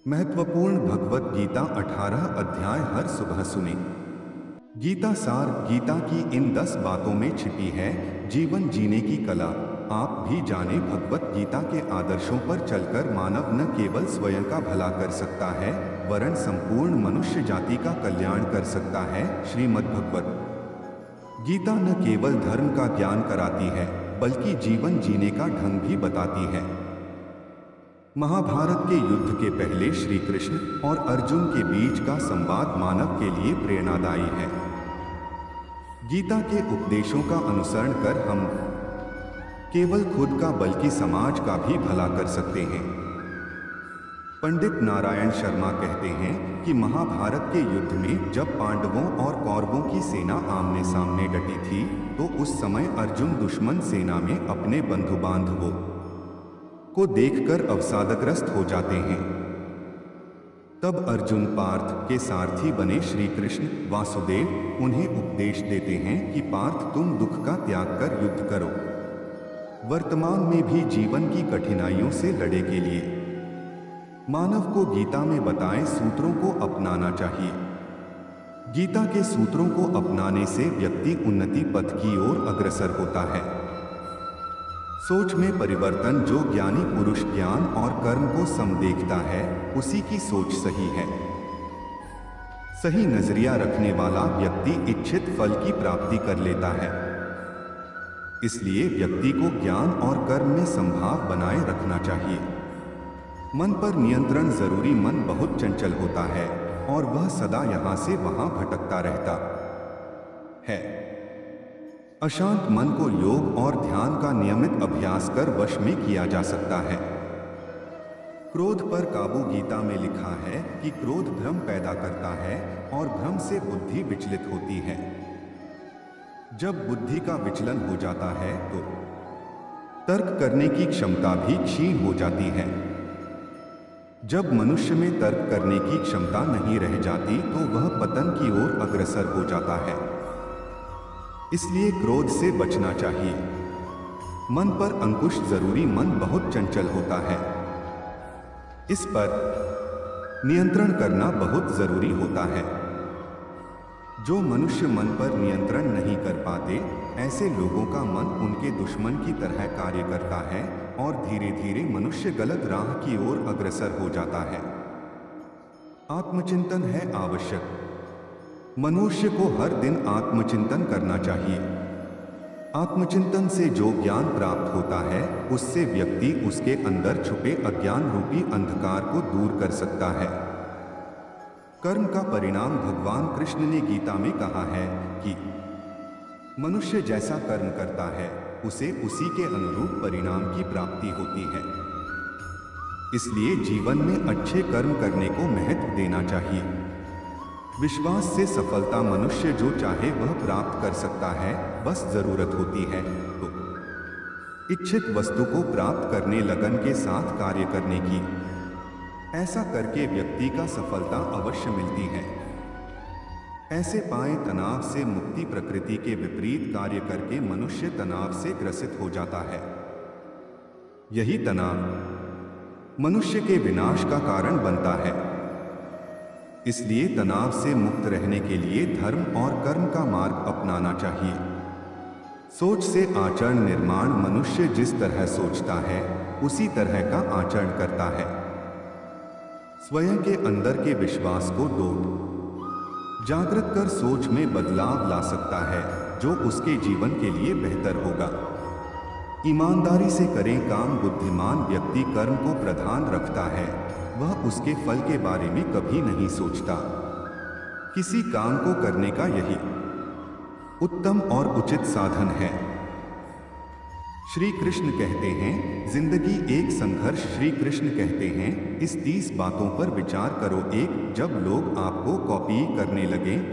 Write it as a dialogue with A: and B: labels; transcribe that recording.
A: महत्वपूर्ण भगवत गीता 18 अध्याय हर सुबह सुने। गीता सार। गीता की इन 10 बातों में छिपी है जीवन जीने की कला। आप भी जाने भगवत गीता के आदर्शों पर चलकर मानव न केवल स्वयं का भला कर सकता है वरन संपूर्ण मनुष्य जाति का कल्याण कर सकता है। श्रीमद् भगवत गीता न केवल धर्म का ज्ञान कराती है बल्कि जीवन जीने का ढंग भी बताती है। महाभारत के युद्ध के पहले श्री कृष्ण और अर्जुन के बीच का संवाद मानव के लिए प्रेरणादायी है। गीता के उपदेशों का अनुसरण कर हम केवल खुद का बल्कि समाज का भी भला कर सकते हैं। पंडित नारायण शर्मा कहते हैं कि महाभारत के युद्ध में जब पांडवों और कौरवों की सेना आमने सामने डटी थी तो उस समय अर्जुन दुश्मन सेना में अपने बंधु बांधवों को देखकर अवसादग्रस्त हो जाते हैं। तब अर्जुन पार्थ के सारथी बने श्री कृष्ण वासुदेव उन्हें उपदेश देते हैं कि पार्थ तुम दुख का त्याग कर युद्ध करो। वर्तमान में भी जीवन की कठिनाइयों से लड़े के लिए मानव को गीता में बताए सूत्रों को अपनाना चाहिए। गीता के सूत्रों को अपनाने से व्यक्ति उन्नति पथ की ओर अग्रसर होता है। सोच में परिवर्तन। जो ज्ञानी पुरुष ज्ञान और कर्म को सम देखता है उसी की सोच सही है। सही नजरिया रखने वाला व्यक्ति इच्छित फल की प्राप्ति कर लेता है। इसलिए व्यक्ति को ज्ञान और कर्म में समभाव बनाए रखना चाहिए। मन पर नियंत्रण जरूरी। मन बहुत चंचल होता है और वह सदा यहां से वहां भटकता रहता है। अशांत मन को योग और ध्यान का नियमित अभ्यास कर वश में किया जा सकता है। क्रोध पर काबू। गीता में लिखा है कि क्रोध भ्रम पैदा करता है और भ्रम से बुद्धि विचलित होती है। जब बुद्धि का विचलन हो जाता है तो तर्क करने की क्षमता भी क्षीण हो जाती है। जब मनुष्य में तर्क करने की क्षमता नहीं रह जाती तो वह पतन की ओर अग्रसर हो जाता है। इसलिए क्रोध से बचना चाहिए। मन पर अंकुश जरूरी। मन बहुत चंचल होता है। इस पर नियंत्रण करना बहुत जरूरी होता है। जो मनुष्य मन पर नियंत्रण नहीं कर पाते ऐसे लोगों का मन उनके दुश्मन की तरह कार्य करता है और धीरे धीरे मनुष्य गलत राह की ओर अग्रसर हो जाता है। आत्मचिंतन है आवश्यक। मनुष्य को हर दिन आत्मचिंतन करना चाहिए। आत्मचिंतन से जो ज्ञान प्राप्त होता है उससे व्यक्ति उसके अंदर छुपे अज्ञान रूपी अंधकार को दूर कर सकता है। कर्म का परिणाम। भगवान कृष्ण ने गीता में कहा है कि मनुष्य जैसा कर्म करता है उसे उसी के अनुरूप परिणाम की प्राप्ति होती है। इसलिए जीवन में अच्छे कर्म करने को महत्व देना चाहिए। विश्वास से सफलता। मनुष्य जो चाहे वह प्राप्त कर सकता है बस जरूरत होती है तो इच्छित वस्तु को प्राप्त करने लगन के साथ कार्य करने की। ऐसा करके व्यक्ति का सफलता अवश्य मिलती है। ऐसे पाए तनाव से मुक्ति। प्रकृति के विपरीत कार्य करके मनुष्य तनाव से ग्रसित हो जाता है। यही तनाव मनुष्य के विनाश का कारण बनता है। इसलिए तनाव से मुक्त रहने के लिए धर्म और कर्म का मार्ग अपनाना चाहिए। सोच से आचरण निर्माण। मनुष्य जिस तरह सोचता है उसी तरह का आचरण करता है। स्वयं के अंदर के विश्वास को जागृत कर सोच में बदलाव ला सकता है जो उसके जीवन के लिए बेहतर होगा। ईमानदारी से करें काम। बुद्धिमान व्यक्ति कर्म को प्रधान रखता है। वह उसके फल के बारे में कभी नहीं सोचता। किसी काम को करने का यही उत्तम और उचित साधन है। श्री कृष्ण कहते हैं जिंदगी एक संघर्ष। श्री कृष्ण कहते हैं इस 30 बातों पर विचार करो। एक, जब लोग आपको कॉपी करने लगे